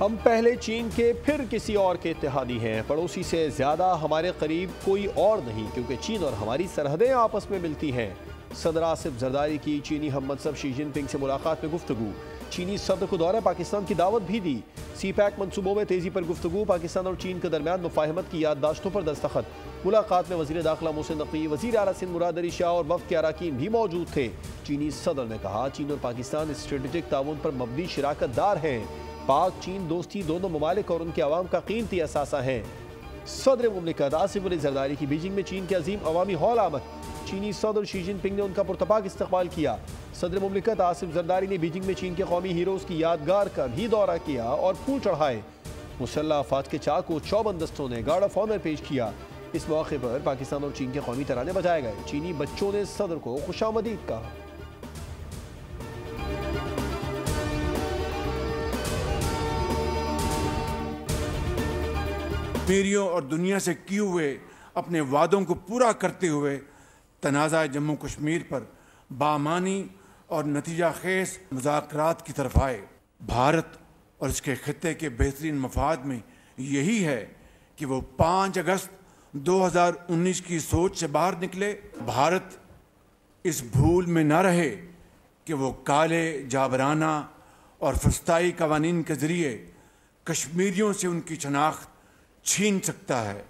हम पहले चीन के फिर किसी और के इत्तेहादी हैं। पड़ोसी से ज़्यादा हमारे करीब कोई और नहीं, क्योंकि चीन और हमारी सरहदें आपस में मिलती हैं। सदर आसिफ जरदारी की चीनी हममनसब शी जिनपिंग से मुलाकात में गुफ्तगू। चीनी सदर को दौरा पाकिस्तान की दावत भी दी। सी पैक मनसूबों में तेजी पर गुफ्तगू। पाकिस्तान और चीन के दरमियान मुफाहमत की याददाश्तों पर दस्तखत। मुलाकात में वज़ीर दाखिला मोहसिन नकवी, वज़ीर आला सिंध मुराद अली शाह और वफ़द के अरकान भी मौजूद थे। चीनी सदर ने कहा, चीन और पाकिस्तान स्ट्रेटेजिक ताउन पर मबनी शराकतदार हैं। पाक चीन दोस्ती दोनों ममालिक और उनके अवाम का कीमती असासा है। सदर मुमलिकत आसिफ अली जरदारी की बीजिंग में चीन के अजीम अवामी हॉल आमद। चीनी सदर शी जिनपिंग ने उनका पुरतपाक इस्तकबाल किया। सदर मुमलिकत आसिफ जरदारी ने बीजिंग में चीन के कौमी हीरोज़ की यादगार का भी दौरा किया और फूल चढ़ाए। मुसल्लह अफवाज के चाक को चौबंद दस्तों ने गार्ड ऑफ ऑनर पेश किया। इस मौके पर पाकिस्तान और चीन के कौमी तराने बजाए गए। चीनी बच्चों ने सदर को खुशामदीद कहा। कश्मीरियों और दुनिया से किए हुए अपने वादों को पूरा करते हुए तनाज़ा जम्मू कश्मीर पर बामानी और नतीजा खेज मुज़ाकरात की तरफ आए। भारत और इसके खित्ते के बेहतरीन मफाद में यही है कि वो 5 अगस्त 2019 की सोच से बाहर निकले। भारत इस भूल में न रहे कि वो काले जाबराना और फस्ताई कवानीन के ज़रिए कश्मीरियों से उनकी शनाख्त छीन सकता है।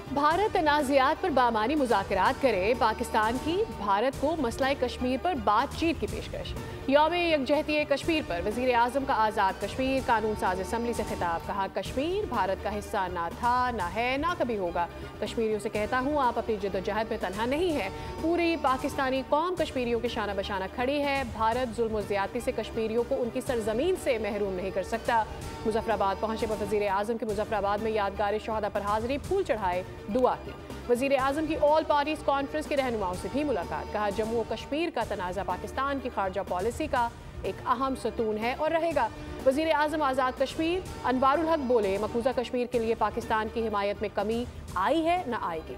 भारत तनाज़ात पर बामानी मुज़ाकरात करे। पाकिस्तान की भारत को मसला कश्मीर पर बातचीत की पेशकश। यौम यकजहती कश्मीर पर वज़ीर आज़म का आज़ाद कश्मीर कानून साज असम्बली से खिताब। कहा, कश्मीर भारत का हिस्सा ना था, ना है, ना कभी होगा। कश्मीरियों से कहता हूँ, आप अपनी जद्दोजहद में तनहा नहीं है। पूरी पाकिस्तानी कौम कश्मीरियों के शाना बशाना खड़ी है। भारत जुल्म और ज़्यादती से कश्मीरियों को उनकी सरजमीन से महरूम नहीं कर सकता। मुजफ्फराबाद पहुंचे वज़ीर आज़म के मुजफ्फराबाद में यादगार शहादा पर हाजिरी, फूल चढ़ाए, दुआ की। वज़ीर आज़म की ऑल पार्टीज कॉन्फ्रेंस के रहनुमाओं से भी मुलाकात। कहा, जम्मू और कश्मीर का तनाज़ा पाकिस्तान की खारजा पॉलिसी का एक अहम सतून है और रहेगा। वज़ीर आज़म आज़ाद कश्मीर अनवारुल हक बोले, मकबूजा कश्मीर के लिए पाकिस्तान की हिमायत में कमी आई है, न आएगी।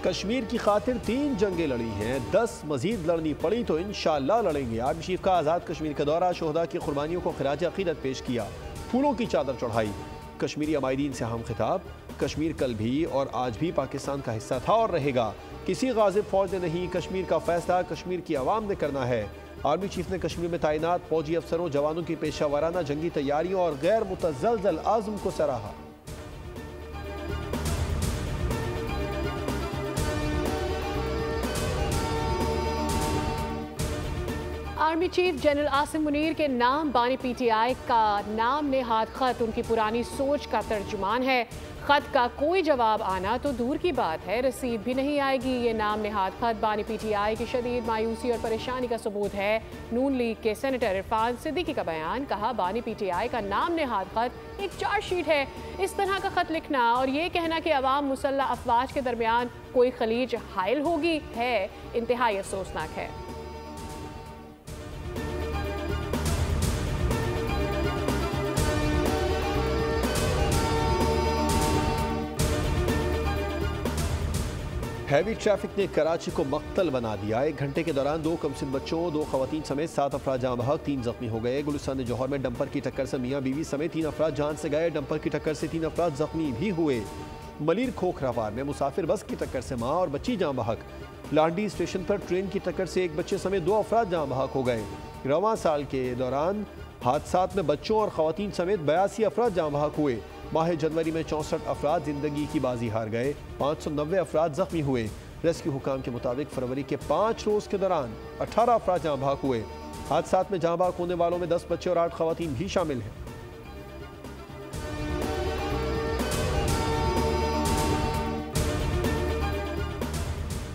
कश्मीर की खातिर 3 जंगें लड़ी हैं, 10 मजीद लड़नी पड़ी तो इंशाअल्लाह लड़ेंगे। आर्मी चीफ का आज़ाद कश्मीर का दौरा। शोहदा की कुर्बानियों को खिराज अकीदत पेश किया, फूलों की चादर चढ़ाई। कश्मीरी अमायदीन से हम खिताब। कश्मीर कल भी और आज भी पाकिस्तान का हिस्सा था और रहेगा। किसी गाज़िब फौज ने नहीं, कश्मीर का फैसला कश्मीर की आवाम ने करना है। आर्मी चीफ ने कश्मीर में तैनात फौजी अफसरों, जवानों की पेशा वाराना जंगी तैयारियों और गैर मुतज़लज़ल आज़म को सराहा। Army chief general Asim Munir के नाम बानी पीटीआई का नाम नेहाद खत उनकी पुरानी सोच का तर्जुमान है। खत का कोई जवाब आना तो दूर की बात है, रसीद भी नहीं आएगी। ये नाम नेहाद खत बानी पीटीआई की शदीद मायूसी और परेशानी का सबूत है। नून लीग के सेनेटर इरफान सिद्दीकी का बयान। कहा, बानी पीटीआई का नाम नेहाद खत एक चार्जशीट है। इस तरह का खत लिखना और ये कहना कि अवाम मुसल्लह अफवाज के दरमियान कोई खलीज हायल होगी है इंतहाई अफसोसनाक है। हैवी ट्रैफिक ने कराची को मक्तल बना दिया। 1 घंटे के दौरान 2 कमसिन बच्चों, 2 खवातीन समेत 7 अफराद जान बहक, 3 जख्मी हो गए। गुलिस्तान जौहर में डंपर की टक्कर से मियाँ बीवी समेत 3 अफराद जान से गए। डंपर की टक्कर से 3 अफराद जख्मी भी हुए। मलिर खोखरावार में मुसाफिर बस की टक्कर से माँ और बच्ची जान बहक। लांडी स्टेशन पर ट्रेन की टक्कर से 1 बच्चे समेत 2 अफराद जान बहक हो गए। रवां साल के दौरान हादसात में बच्चों और खवातीन समेत 82 अफराद जान बहक हुए। माह जनवरी में 64 अफराद जिंदगी की बाजी हार गए। 590 अफराद जख्मी हुए। रेस्क्यू हुकाम के मुताबिक फरवरी के 5 रोज के दौरान 18 अफराद जाँ बहक हुए। हादसात में जाँ बहक होने वालों में 10 बच्चे और 8 खवातीन भी शामिल हैं।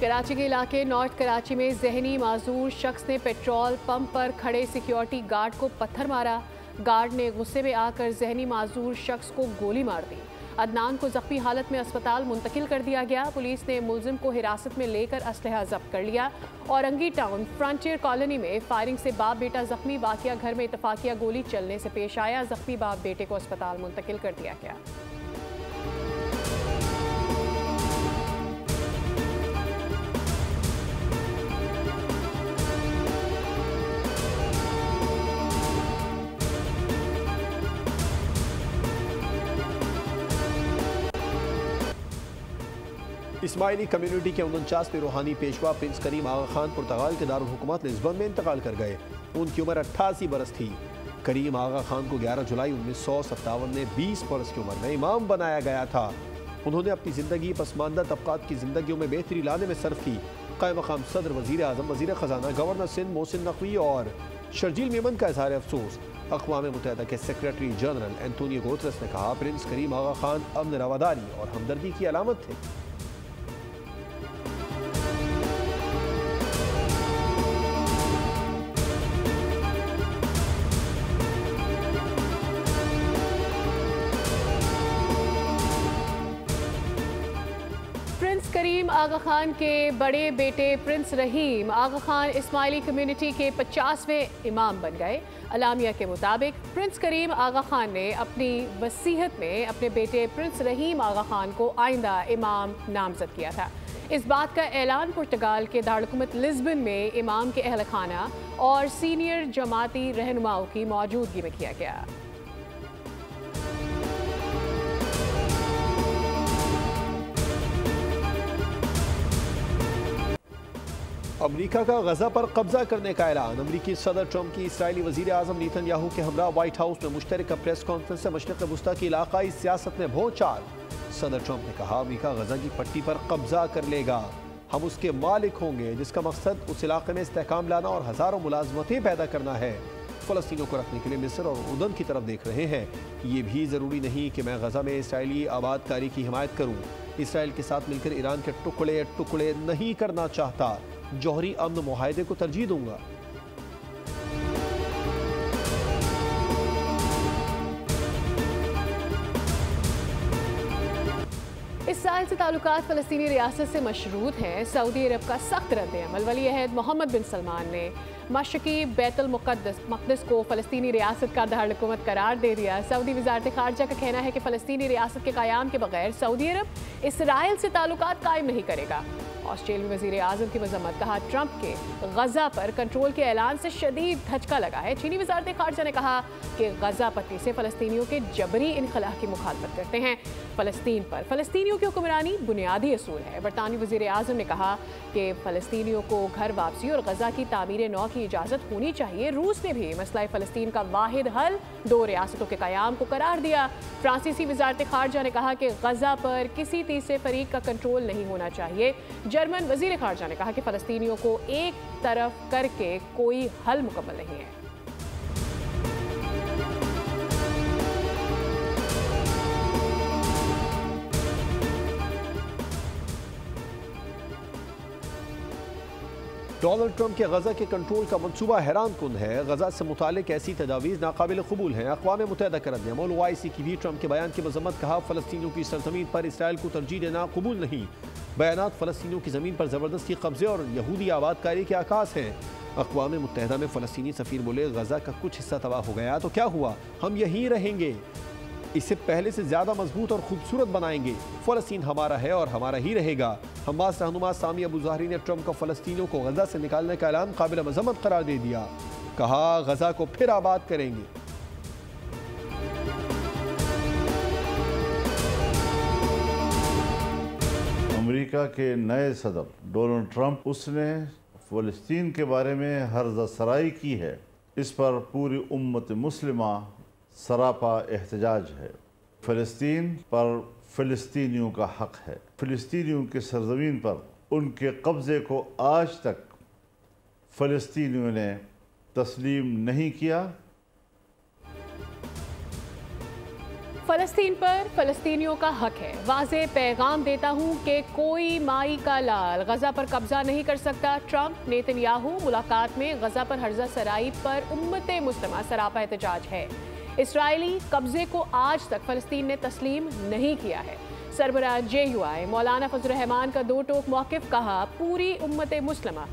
कराची के इलाके नॉर्थ कराची में जहनी माजूर शख्स ने पेट्रोल पंप पर खड़े सिक्योरिटी गार्ड को पत्थर मारा। गार्ड ने गुस्से में आकर जहनी माजूर शख्स को गोली मार दी। अदनान को जख्मी हालत में अस्पताल मुंतकिल कर दिया गया। पुलिस ने मुलजिम को हिरासत में लेकर असलहा जब्त कर लिया। औरंगी टाउन फ्रंटियर कॉलोनी में फायरिंग से बाप बेटा जख्मी। वाकया घर में इतफाकिया गोली चलने से पेश आया। जख्मी बाप बेटे को अस्पताल मुंतकिल कर दिया गया। इस्माइली कम्युनिटी के 49वें रूहानी पेशवा प्रिंस करीम आगा खान पुर्तगाल के दारुल हुकूमत लिस्बन में इंतकाल कर गए। उनकी उम्र 88 बरस थी। करीम आगा खान को 11 जुलाई 1957 में 20 बरस की उम्र में इमाम बनाया गया था। उन्होंने अपनी ज़िंदगी पसमानदा तबकात की ज़िंदगियों में बेहतरी लाने में सर्फ की। क़ायम मक़ाम सदर, वज़ीर आज़म, वज़ीर ख़जाना, गवर्नर सिंध मोहसिन नकवी और शर्जील मेमन का इज़हार अफसोस। अक़वाम मुत्तहिदा के सेक्रेटरी जनरल एंटोनियो गुतेरेस ने कहा, प्रिंस करीम आगा खान अमन, रवादारी और हमदर्दी की अलामत थे। प्रिंस करीम आगा खान के बड़े बेटे प्रिंस रहीम आगा खान इस्माइली कम्युनिटी के 50वें इमाम बन गए। अलामिया के मुताबिक प्रिंस करीम आगा खान ने अपनी वसीयत में अपने बेटे प्रिंस रहीम आगा खान को आइंदा इमाम नामजद किया था। इस बात का ऐलान पुर्तगाल के दारुल लिस्बन में इमाम के अहल खाना और सीनियर जमाती रहनुमाओं की मौजूदगी में किया गया। अमरीका का गजा पर कब्जा करने का ऐलान। अमरीकी सदर ट्रंप की इसराइली वज़ीर आज़म नेतन्याहू के हमरा व्हाइट हाउस में मुश्तरका प्रेस कॉन्फ्रेंस से मशरिक़ वस्ता की इलाक़ाई सियासत में भौचाल। सदर ट्रंप ने कहा, अमरीका गजा की पट्टी पर कब्जा कर लेगा, हम उसके मालिक होंगे, जिसका मकसद उस इलाके में इस्तेहकाम लाना और हज़ारों मुलाजमतें पैदा करना है। फ़लस्तीनियों को रखने के लिए मिस्र और उर्दन की तरफ देख रहे हैं। ये भी ज़रूरी नहीं कि मैं गजा में इसराइली आबादकारी की हिमायत करूँ। इसराइल के साथ मिलकर ईरान के टुकड़े टुकड़े नहीं करना चाहता। जौहरी अमन मुआहदे को तरजीह दूंगा। इस साल से ताल्लुकात फ़लस्तीनी रियासत से मशरूत हैं। सऊदी अरब का सख्त रद्द-ए-अमल। वली अहद मोहम्मद बिन सलमान ने मशरक़ी बैतुल मुक़द्दस को फ़लस्तीनी रियासत का दारुल-हुकूमत करार दे दिया। सऊदी वज़ारत ख़ारजा का कहना है कि फ़लस्तीनी रियासत के क़याम के बगैर सऊदी अरब इसराइल से ताल्लुकात कायम नहीं करेगा। ऑस्ट्रेलियाई वज़ीर आज़म की मज़म्मत। कहा, ट्रंप के गजा पर कंट्रोल के ऐलान से शदीद धचका लगा है। चीनी वज़ारत ख़ारजा ने कहा कि गजा पट्टी से फ़लस्तीनियों के जबरी इनखला की मुखालफत करते हैं। फ़लस्तीन पर फ़लस्तीनियों की हुक्मरानी बुनियादी असूल है। बरतानवी वज़ीर आज़म ने कहा कि फ़लस्तीनियों को घर वापसी और गजा की तामीर नौ की इजाज़त होनी चाहिए। रूस ने भी मसला फ़लस्तीन का वाहिद हल 2 रियासतों के क़याम को करार दिया। फ्रांसीसी वज़ारत ख़ारजा ने कहा कि गजा पर किसी तीसरे फरीक का कंट्रोल नहीं होना चाहिए। जर्मन वज़ीर ख़ारजा ने कहा कि फ़लस्तीनियों को एक तरफ करके कोई हल मुकम्मल नहीं है। डोनाल्ड ट्रंप के गजा के कंट्रोल का मंसूबा हैरान कुन है। गजा से मुतालिक ऐसी तजावीज़ नाकाबिल कबूल हैं। अक़वाम मुत्तहिदा का रद्द-ए-अमल। OIC की भी ट्रंप के बयान की मज़म्मत। कहा, फ़लस्तीनियों की सरज़मीन पर इसराइल को तरजीह देना कबूल नहीं। बयानात फ़लस्तीनियों की ज़मीन पर ज़बरदस्ती कब्ज़े और यहूदी आबादकारी के आकाश हैं। अक़वाम मुत्तहिदा में फ़लस्तीनी सफ़ीर बोले, गजा का कुछ हिस्सा तबाह हो गया तो क्या हुआ, हम यहीं रहेंगे, इसे पहले से ज़्यादा मजबूत और खूबसूरत बनाएंगे। फ़लस्तीन हमारा है और हमारा ही रहेगा। हमास रहनुमा सामी अबू ज़ाहरी ने ट्रंप को फ़लस्तीनियों को गजा से निकालने का ऐलान काबिल मज़म्मत करार दे दिया। कहा, गजा को फिर आबाद करेंगे। अमेरिका के नए सदर डोनाल्ड ट्रंप, उसने फ़लस्तीन के बारे में हर्ज़सराई की है। इस पर पूरी उम्मत मुस्लिमा सरापा एहतजाज है। फ़लस्तीन पर फ़लस्तीनियों का हक़ है। फ़लस्तीनियों के सरज़मीन पर उनके कब्ज़े को आज तक फ़लस्तीनियों ने तस्लीम नहीं किया। फ़लस्तीन पर फ़लस्तीनियों का हक है। वाज़े पैगाम देता हूँ कि कोई माई का लाल गजा पर कब्जा नहीं कर सकता। ट्रंप नेतन्याहू मुलाकात में गजा पर हर्जा सराई पर उम्मत मुस्लिमा सरापा एहतजाज है। इसराइली कब्जे को आज तक फ़लस्तीन ने तस्लीम नहीं किया है। सरबराह JUI मौलाना फजल रहमान का 2 टोक मौक़िफ़। कहा, पूरी उम्मत मुस्लिमा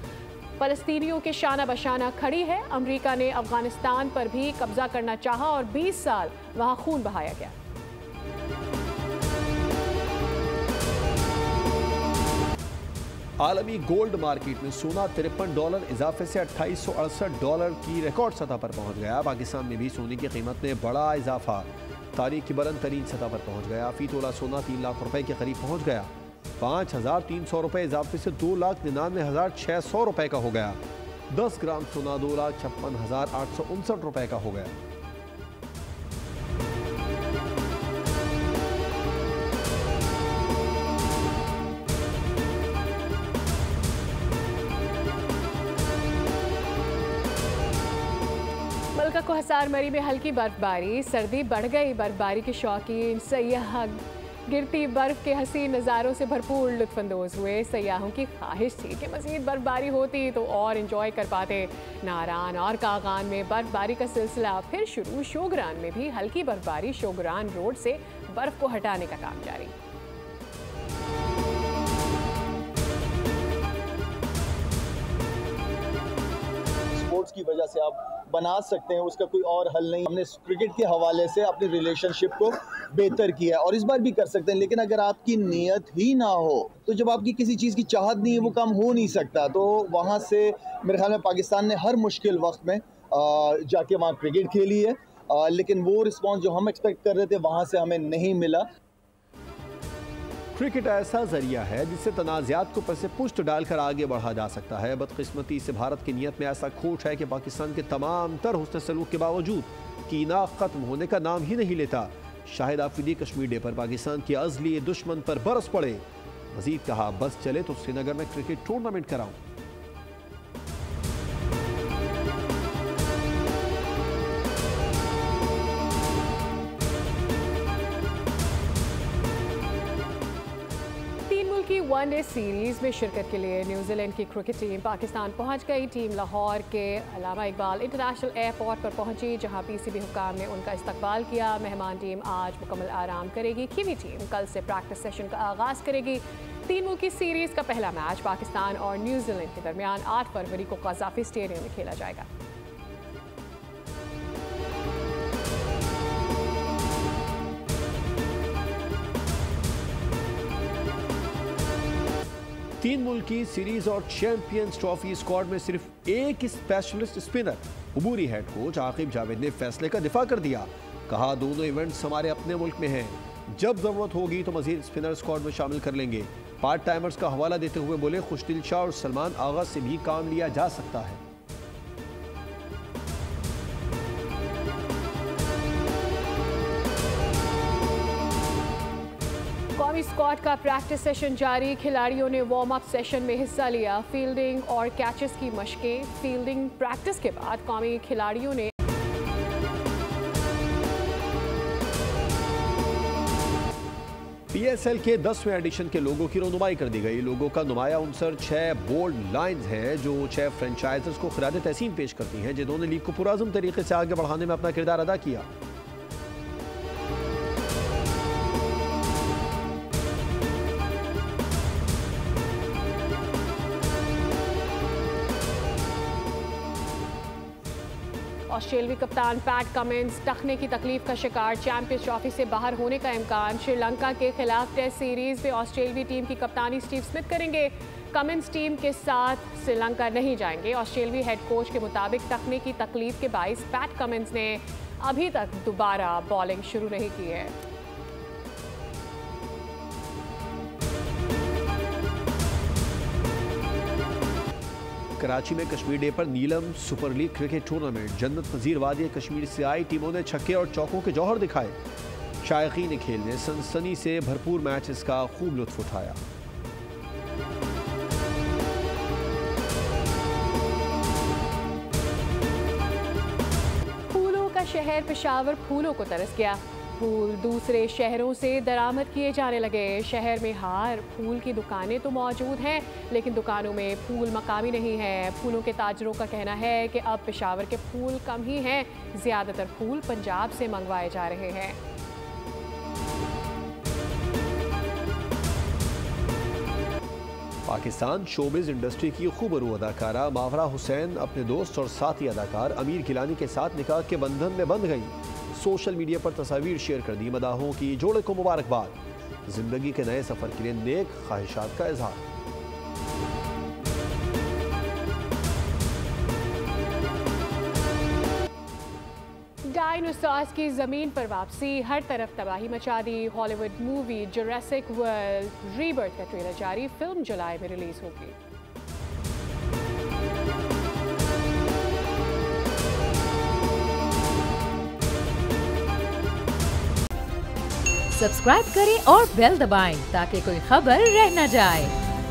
फ़लस्तीनियों के शाना बशाना खड़ी है। अमरीका ने अफ़गानिस्तान पर भी कब्जा करना चाहा और 20 साल वहाँ खून बहाया गया। आलमी गोल्ड मार्केट में सोना $53 इजाफे से $2868 की रिकॉर्ड सतह पर पहुंच गया। पाकिस्तान में भी सोने की कीमत में बड़ा इजाफा तारीख की बुलंद तरीन सतह पर पहुंच गया। फी तोला सोना 3 लाख रुपए के करीब पहुंच गया। 5,300 रुपए इजाफे से 2,99,600 रुपए का हो गया। 10 ग्राम सोना 2,56,859 रुपए का हो गया। मलका को हसार मरी में हल्की बर्फबारी, सर्दी बढ़ गई। बर्फबारी के शौकीन सयाह गिरती बर्फ के हसीन नज़ारों से भरपूर लुत्फानंदोज हुए। सयाहों की ख्वाहिश थी कि मज़ीद बर्फबारी होती तो और इंजॉय कर पाते। नारान और कागान में बर्फबारी का सिलसिला फिर शुरू। शोगरान में भी हल्की बर्फबारी, शोगरान रोड से बर्फ को हटाने का काम जारी। स्पोर्ट्स की वजह से आप बना सकते हैं, उसका कोई और हल नहीं। हमने क्रिकेट के हवाले से अपनी रिलेशनशिप को बेहतर किया है और इस बार भी कर सकते हैं, लेकिन अगर आपकी नीयत ही ना हो तो जब आपकी किसी चीज़ की चाहत नहीं है वो काम हो नहीं सकता। तो वहाँ से मेरे ख्याल में पाकिस्तान ने हर मुश्किल वक्त में जाके वहाँ क्रिकेट खेली है, लेकिन वो रिस्पॉन्स जो हम एक्सपेक्ट कर रहे थे वहाँ से हमें नहीं मिला। क्रिकेट ऐसा जरिया है जिससे तनाज़ात को पसे पुष्ट डालकर आगे बढ़ा जा सकता है। बदकिस्मती से भारत की नीयत में ऐसा खोट है कि पाकिस्तान के तमाम तर हुस्न सलूक के बावजूद कीना खत्म होने का नाम ही नहीं लेता। शाहिद आफरीदी कश्मीर डे पर पाकिस्तान के अज़ली दुश्मन पर बरस पड़े। मजीद कहा, बस चले तो श्रीनगर में क्रिकेट टूर्नामेंट कराऊं। वनडे सीरीज में शिरकत के लिए न्यूजीलैंड की क्रिकेट टीम पाकिस्तान पहुंच गई। टीम लाहौर के अल्लामा इकबाल इंटरनेशनल एयरपोर्ट पर पहुंची, जहां पीसीबी हुक्काम ने उनका इस्तकबाल किया। मेहमान टीम आज मुकम्मल आराम करेगी। कीवी टीम कल से प्रैक्टिस सेशन का आगाज़ करेगी। 3 मुल्की सीरीज का पहला मैच पाकिस्तान और न्यूजीलैंड के दरमियान 8 फरवरी को क़ज़ाफ़ी स्टेडियम में खेला जाएगा। तीन मुल्की सीरीज और चैंपियंस ट्रॉफी स्क्वाड में सिर्फ एक स्पेशलिस्ट स्पिनर अबूरी हेड कोच आकिब जावेद ने फैसले का दिफा कर दिया। कहा, दोनों इवेंट्स हमारे अपने मुल्क में हैं, जब जरूरत होगी तो मजीद स्पिनर स्क्वाड में शामिल कर लेंगे। पार्ट टाइमर्स का हवाला देते हुए बोले, खुशदिल शाह और सलमान आगा से भी काम लिया जा सकता है। कौमी स्क्वाड का प्रैक्टिस सेशन जारी। खिलाड़ियों ने वार्म अप सेशन में हिस्सा लिया। फील्डिंग और कैचेस की मशकें। फील्डिंग प्रैक्टिस के बाद कौमी खिलाड़ियों ने PSL के 10वें एडिशन के लोगों की रोनुमाई कर दी गई। लोगों का नुमाया उनसर 6 बोल्ड लाइंस हैं जो 6 फ्रेंचाइजर्स को खिराद तहसीन पेश करती हैं, जिन्होंने लीग को पुराज़म तरीके से आगे बढ़ाने में अपना किरदार अदा किया। ऑस्ट्रेलियाई कप्तान पैट कमिंस टखने की तकलीफ का शिकार। चैंपियंस ट्रॉफी से बाहर होने का इम्कान। श्रीलंका के खिलाफ टेस्ट सीरीज में ऑस्ट्रेलियाई टीम की कप्तानी स्टीव स्मिथ करेंगे। कमिंस टीम के साथ श्रीलंका नहीं जाएंगे। ऑस्ट्रेलियाई हेड कोच के मुताबिक टखने की तकलीफ के बाइस पैट कमिंस ने अभी तक दोबारा बॉलिंग शुरू नहीं की है। कराची में कश्मीर डे पर नीलम सुपर लीग क्रिकेट टूर्नामेंट। जन्नत नज़ीर वादी कश्मीर से आई टीमों ने छक्के और चौकों के जौहर दिखाए। शायकीन खेल ने सनसनी से भरपूर मैचेस का खूब लुत्फ उठाया। फूलों का शहर पेशावर फूलों को तरस गया। फूल दूसरे शहरों से दरामद किए जाने लगे। शहर में हार फूल की दुकानें तो मौजूद हैं, लेकिन दुकानों में फूल मकामी नहीं है। फूलों के ताजरों का कहना है कि अब पेशावर के फूल कम ही हैं, ज़्यादातर फूल पंजाब से मंगवाए जा रहे हैं। पाकिस्तान शोबिज़ इंडस्ट्री की खूबरू अदाकारा मावरा हुसैन अपने दोस्त और साथी अदाकार अमीर गिलानी के साथ निकाह के बंधन में बंध गई। सोशल मीडिया पर तस्वीर शेयर कर दी। मदाहों की जोड़े को मुबारकबाद। जिंदगी के नए सफर के लिए नेक ख्वाहिशात का इजहार। डायनासॉर्स की जमीन पर वापसी, हर तरफ तबाही मचा दी। Hollywood movie Jurassic World Rebirth का ट्रेलर जारी, फिल्म जुलाई में रिलीज होगी। सब्सक्राइब करें और बेल दबाएं ताकि कोई खबर रह न जाए।